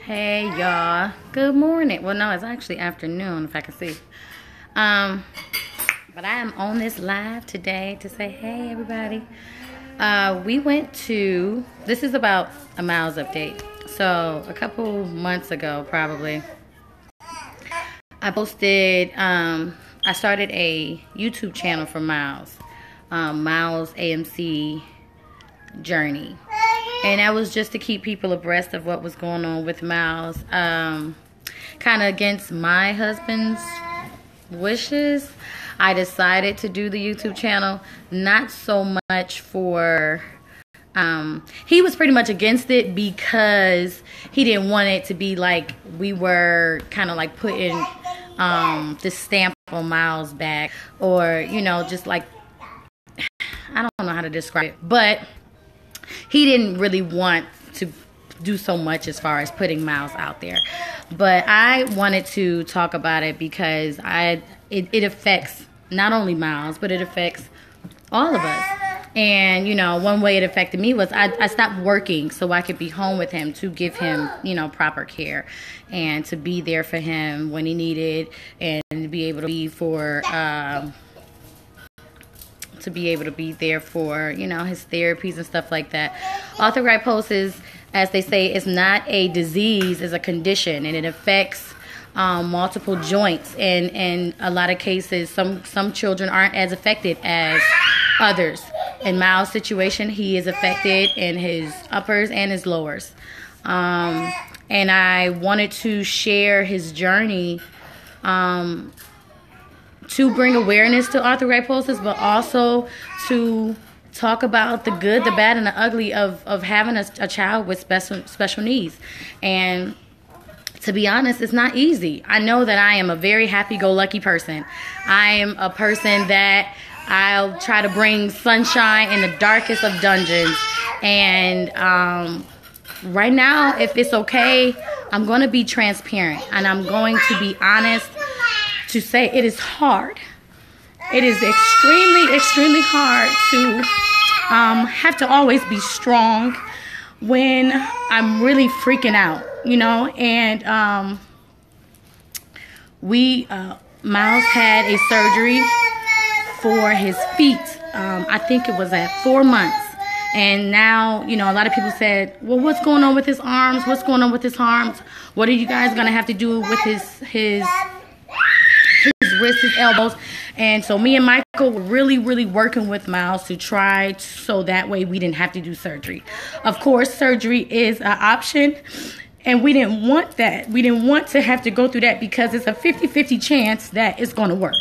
Hey y'all, good morning. Well, no, it's actually afternoon if I can see. But I am on this live today to say hey everybody. We went to, this is about a Miles update. So a couple months ago probably, I posted, I started a YouTube channel for Miles, Miles AMC Journey. And that was just to keep people abreast of what was going on with Miles. Kind of against my husband's wishes, I decided to do the YouTube channel. Not so much for... he was pretty much against it because he didn't want it to be like we were kind of like putting this stamp on Miles' back. Or, you know, just like... I don't know how to describe it. But... he didn't really want to do so much as far as putting Miles out there. But I wanted to talk about it because it affects not only Miles, but it affects all of us. And, you know, one way it affected me was I stopped working so I could be home with him to give him, you know, proper care and to be there for him when he needed and to be able to be for... to be able to be there for, you know, his therapies and stuff like that. Arthrogryposis, as they say, is not a disease, it's a condition, and it affects multiple joints. And in a lot of cases, some children aren't as affected as others. In Miles' situation, he is affected in his uppers and his lowers. And I wanted to share his journey to bring awareness to arthrogryposis, but also to talk about the good, the bad, and the ugly of having a child with special needs. And to be honest, it's not easy. I know that I am a very happy-go-lucky person. I am a person that I'll try to bring sunshine in the darkest of dungeons. And right now, if it's okay, I'm going to be transparent, and I'm going to be honest to say it is hard. It is extremely hard to have to always be strong when I'm really freaking out, you know. And Miles had a surgery for his feet. I think it was at 4 months. And now, you know, a lot of people said, well, what's going on with his arms? What's going on with his arms? What are you guys going to have to do with his wrists, his elbows? And so me and Michael were really working with Miles to try so that way we didn't have to do surgery. Of course, surgery is an option, and we didn't want that. We didn't want to have to go through that because it's a 50-50 chance that it's going to work.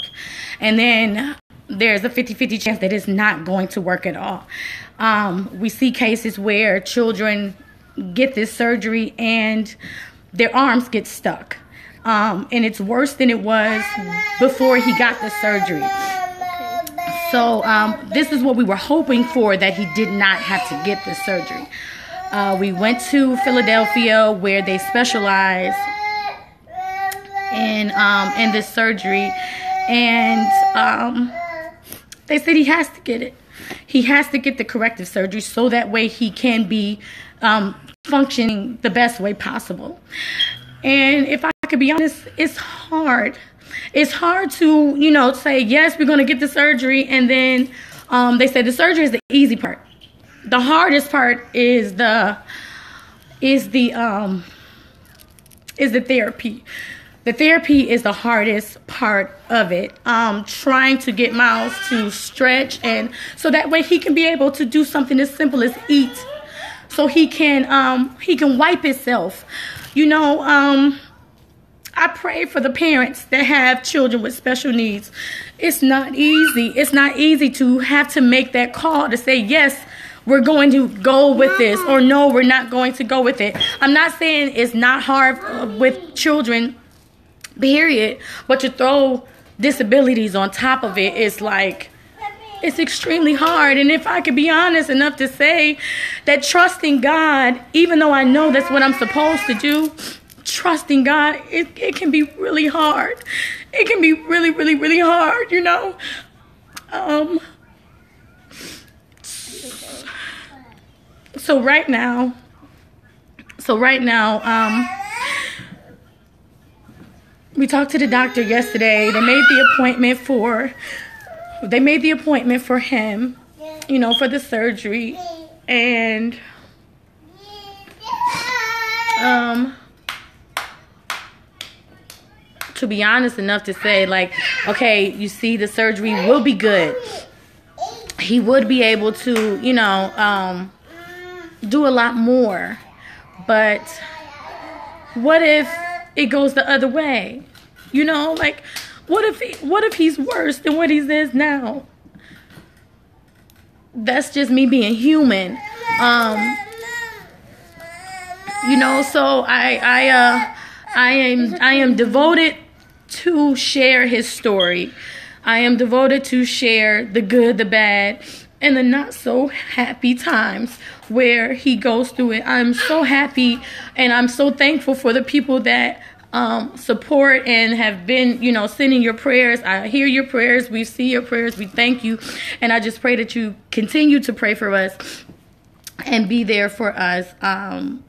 And then there's a 50-50 chance that it's not going to work at all. We see cases where children get this surgery and their arms get stuck. And it's worse than it was before he got the surgery. So this is what we were hoping for, that he did not have to get the surgery. We went to Philadelphia where they specialize in this surgery. And they said he has to get it. He has to get the corrective surgery so that way he can be functioning the best way possible. And if I could be honest, it's hard. It's hard to, you know, say, yes, we're going to get the surgery. And then they say the surgery is the easy part. The hardest part is the therapy. The therapy is the hardest part of it. Trying to get Miles to stretch, and so that way he can be able to do something as simple as eat. So he can wipe himself. You know, I pray for the parents that have children with special needs. It's not easy. It's not easy to have to make that call to say, yes, we're going to go with this, or no, we're not going to go with it. I'm not saying it's not hard with children, period, but to throw disabilities on top of it is like, it's extremely hard. And if I could be honest enough to say that trusting God, even though I know that's what I'm supposed to do, trusting God, it can be really hard. It can be really hard, you know. So right now, We talked to the doctor yesterday. They made the appointment for him, you know, for the surgery. And to be honest enough to say, like, okay, you see, the surgery will be good. He would be able to, you know, do a lot more. But what if it goes the other way? You know, like, what if he's worse than what he is now? That's just me being human. You know, so I am devoted to share his story. I am devoted to share the good, the bad, and the not so happy times where he goes through it. I'm so happy and I'm so thankful for the people that support and have been, you know, sending your prayers. I hear your prayers. We see your prayers. We thank you. And I just pray that you continue to pray for us and be there for us,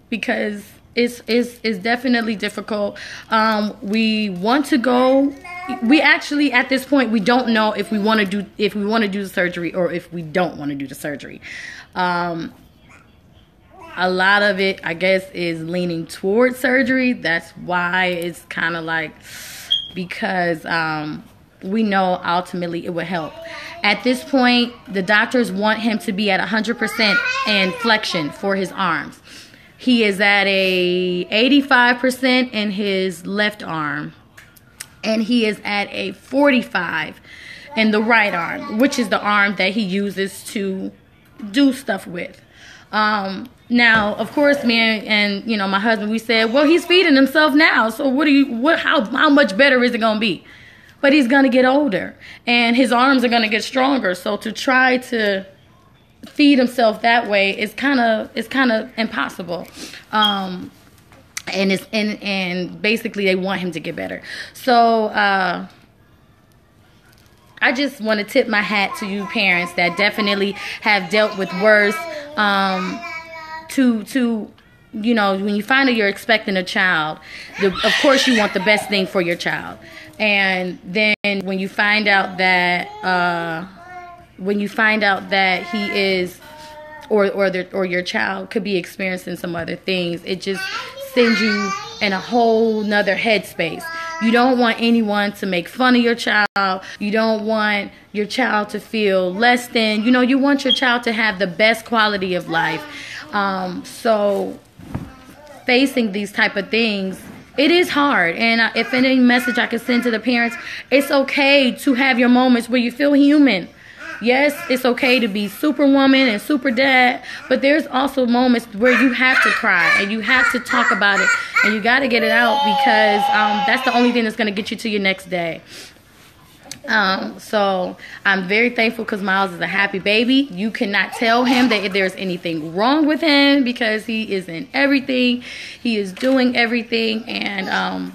because it's definitely difficult. We want to go. We actually, at this point, we don't know if we want to do the surgery or if we don't want to do the surgery. A lot of it, I guess, is leaning towards surgery. That's why it's kind of like, because we know ultimately it will help. At this point, the doctors want him to be at 100% in flexion for his arms. He is at a 85% in his left arm, and he is at a 45 in the right arm, which is the arm that he uses to do stuff with. Now, of course, me and you know, my husband, we said, well, he's feeding himself now, so how much better is it gonna be? But he's gonna get older, and his arms are gonna get stronger. So to try to feed himself that way is kind of impossible. And basically they want him to get better. So I just want to tip my hat to you parents that definitely have dealt with worse. To you know, when you find out you're expecting a child, of course you want the best thing for your child. And then when you find out that he is, or your child could be experiencing some other things, it just sends you in a whole nother headspace. You don't want anyone to make fun of your child. You don't want your child to feel less than. You know, you want your child to have the best quality of life. So facing these type of things, it is hard. And if any message I could send to the parents, it's okay to have your moments where you feel human. Yes, it's okay to be superwoman and super dad, but there's also moments where you have to cry and you have to talk about it and you got to get it out, because that's the only thing that's going to get you to your next day. So I'm very thankful because Miles is a happy baby. You cannot tell him that there's anything wrong with him, because he is in everything. He is doing everything. And,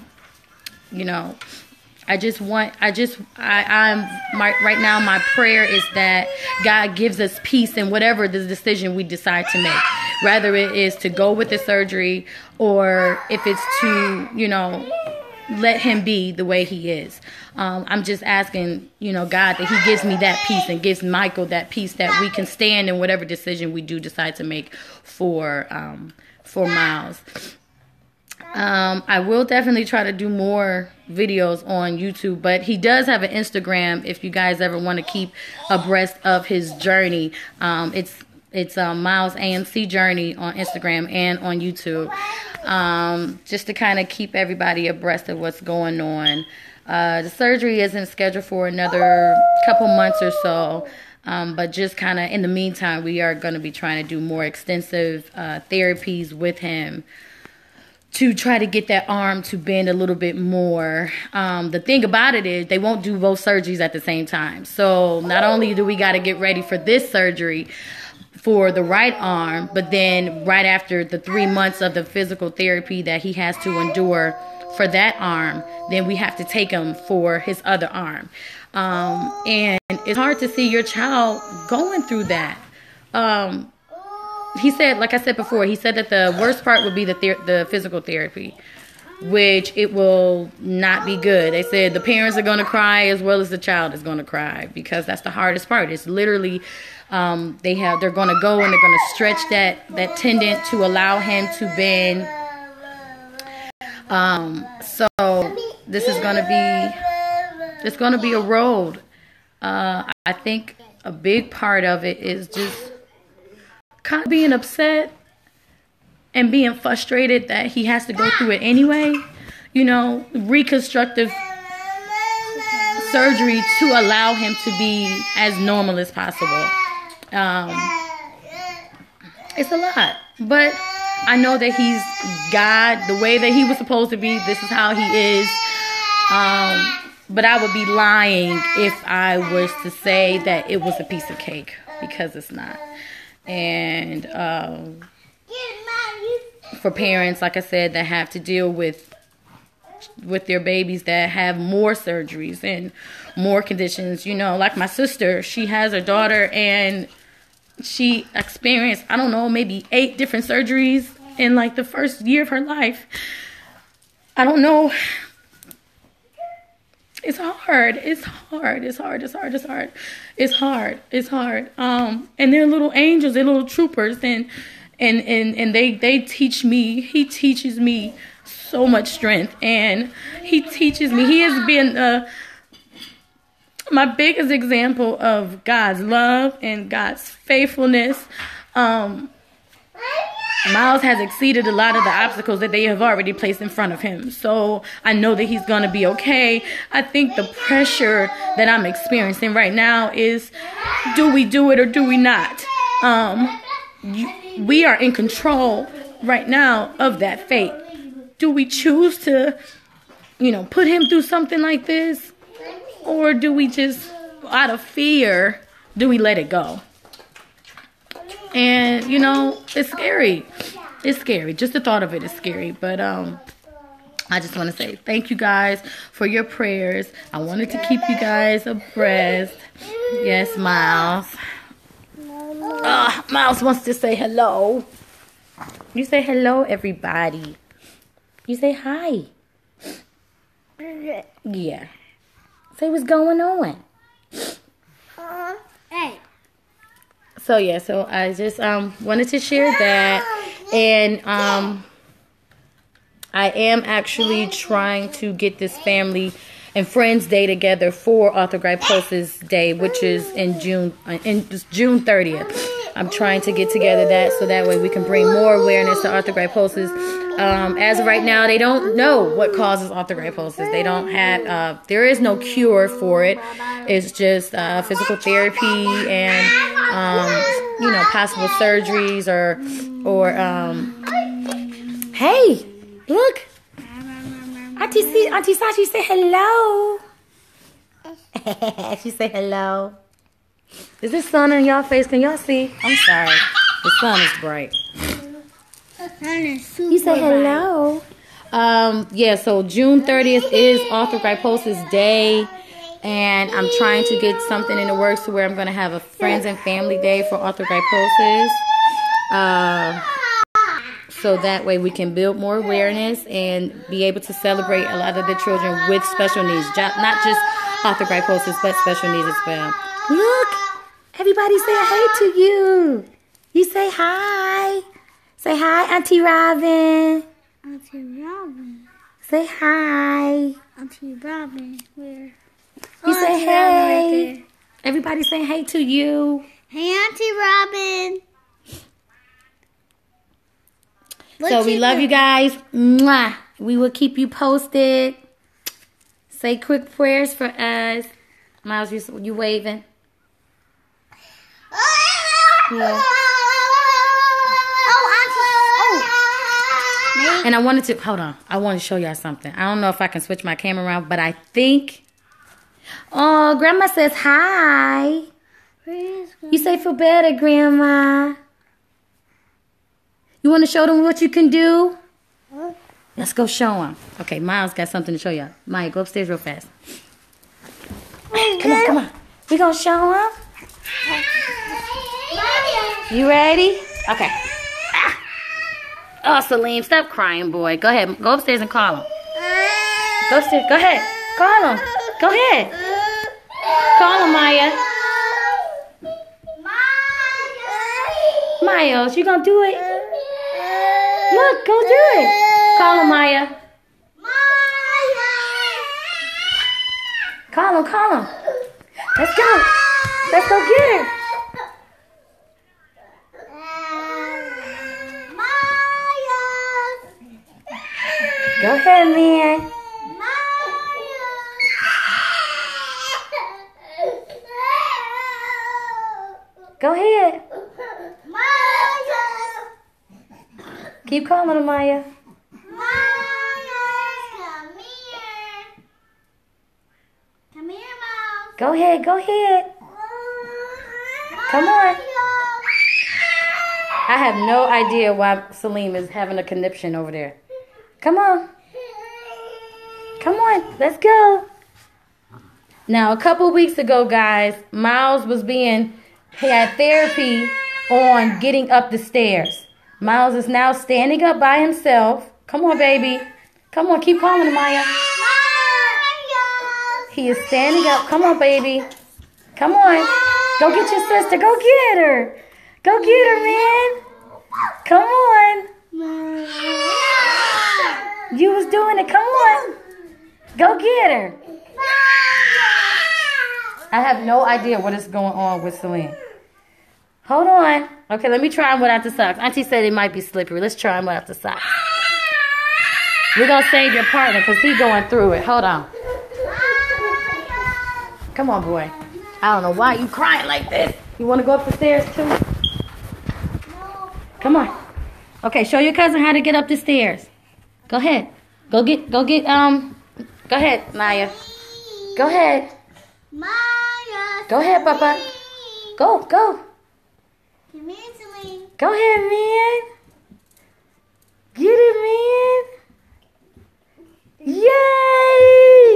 you know, right now my prayer is that God gives us peace in whatever the decision we decide to make, whether it is to go with the surgery or if it's to, you know, let him be the way he is. I'm just asking, you know, God, that he gives me that peace and gives Michael that peace, that we can stand in whatever decision we do decide to make for Miles. I will definitely try to do more videos on YouTube, but he does have an Instagram if you guys ever want to keep abreast of his journey. It's Miles AMC Journey on Instagram and on YouTube, just to kind of keep everybody abreast of what's going on. The surgery isn't scheduled for another couple months or so, but just kind of in the meantime, we are going to be trying to do more extensive therapies with him to try to get that arm to bend a little bit more. The thing about it is they won't do both surgeries at the same time. So not only do we got to get ready for this surgery for the right arm, but then right after the 3 months of the physical therapy that he has to endure for that arm, then we have to take him for his other arm. And it's hard to see your child going through that. He said, like I said before, he said that the worst part would be the physical therapy. which it will not be good. They said the parents are going to cry as well as the child is going to cry, because that's the hardest part. It's literally they're going to go and they're going to stretch that tendon to allow him to bend. So this is going to be a road. I think a big part of it is just kind of being upset and being frustrated that he has to go through it anyway. You know, reconstructive surgery to allow him to be as normal as possible. It's a lot, but I know that he's God, the way that he was supposed to be. This is how he is. But I would be lying if I was to say that it was a piece of cake, because it's not. And for parents, like I said, that have to deal with their babies that have more surgeries and more conditions, you know, like my sister, she has her daughter and she experienced, I don't know, maybe 8 different surgeries in like the first year of her life. I don't know. It's hard. It's hard. It's hard. It's hard. It's hard. It's hard. It's hard. And they're little angels, they're little troopers, and they teach me. He teaches me so much strength, and he teaches me. He has been my biggest example of God's love and God's faithfulness. Miles has exceeded a lot of the obstacles that they have already placed in front of him. So I know that he's going to be okay. I think the pressure that I'm experiencing right now is, do we do it or do we not? We are in control right now of that fate. Do we choose to, put him through something like this? Or do we just, out of fear, do we let it go? And, it's scary. It's scary. Just the thought of it is scary. But I just want to say thank you guys for your prayers. I wanted to keep you guys abreast. Yes, Miles. Miles wants to say hello. You say hello, everybody. You say hi. Yeah. Say what's going on. Hey. So I just wanted to share that, and I am actually trying to get this family and friends day together for Arthrogryposis Day, which is in June 30th. I'm trying to get together that so that way we can bring more awareness to arthrogryposis. As of right now, they don't know what causes arthrogryposis. They don't have, there is no cure for it. It's just physical therapy and, possible surgeries or hey, look. Auntie Sachi said hello. She said hello. Is this sun on y'all face? Can y'all see? I'm sorry. The sun is bright. You say hello. So June 30th is Arthrogryposis Day, and I'm trying to get something in the works to where I'm going to have a friends and family day for arthrogryposis. So that way we can build more awareness and be able to celebrate a lot of the children with special needs, not just arthrogryposis, but special needs as well. Look, everybody say hey to you. You say hi. Say hi, Auntie Robin. Auntie Robin. Say hi. Auntie Robin, where? You say hey. Right, everybody say hey to you. Hey, Auntie Robin. So we love you guys. Mwah. We will keep you posted. Say quick prayers for us. Miles, you waving? Yeah. And I wanted to show y'all something. I don't know if I can switch my camera around, but I think, Grandma says hi. You say feel better, Grandma. You want to show them what you can do? Let's go show them. Okay, Miles got something to show y'all. Maya, go upstairs real fast. Come on. We gonna show them? You ready? Okay. Oh, Salim, stop crying, boy. Go ahead. Go upstairs and call him. Go upstairs. Go ahead. Call him. Go ahead. Call him, Maya. Miles, you gonna do it? Look, go do it. Call him, Maya. Call him, call him. Let's go. Let's go get her. Go ahead, man. Go ahead. Keep calling her, Maya. Come here, Mouse. Go ahead, go ahead. Come on. I have no idea why Salim is having a conniption over there. Come on. Come on, let's go. Now, a couple weeks ago, guys, Miles had therapy on getting up the stairs. Miles is now standing up by himself. Come on, baby. Come on, keep calling him, Maya. He is standing up. Come on, baby. Come on. Go get your sister. Go get her. Go get her, man. Come on. You was doing it. Come on. Go get her. I have no idea what is going on with Celine. Hold on. Okay, let me try him without the socks. Auntie said it might be slippery. Let's try him without the socks. We're going to save your partner because he's going through it. Hold on. Come on, boy. I don't know why you crying like this. You want to go up the stairs too? Come on. Okay, show your cousin how to get up the stairs. Go ahead. Go ahead, Maya. Go ahead. Go ahead, Papa. Go. Come here, Celine. Go ahead, man. Get it, man. Yay!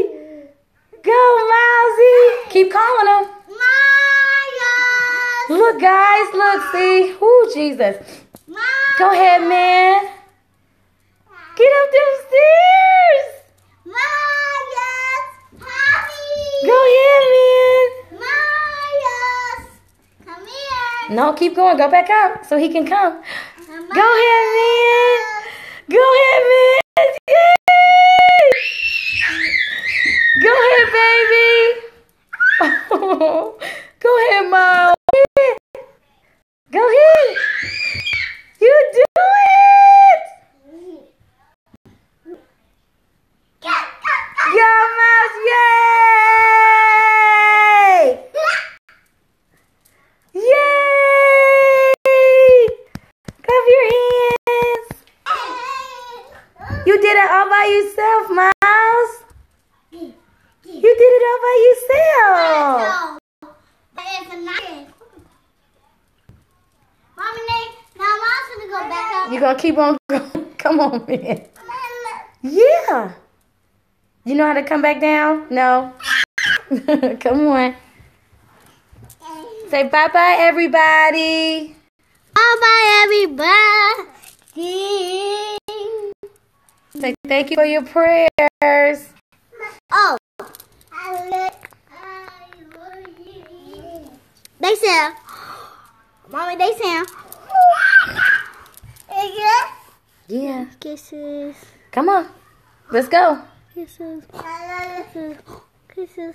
Go, Mousy. Keep calling him. Look, guys. Look, see. Ooh, Jesus. Go ahead, man. Get up them stairs. Go ahead, man. Come here. No, keep going. Go back out so he can come. Go ahead, man. Go ahead, man. Yay! Go ahead, baby. Oh, go ahead, Mom. Go ahead. You do it. Go, Mouse. Yay! Yay! Clap your hands. You did it all by yourself, Mouse. You did it all by yourself. Now Mom's gonna go back up. You gonna keep on going? Come on, man. Yeah. You know how to come back down? No. Come on. Say bye-bye, everybody. Bye-bye, everybody. Say thank you for your prayers. Oh. They said, Mommy, they said, Yeah. kisses, Come on. Let's go. kisses, kisses, kisses.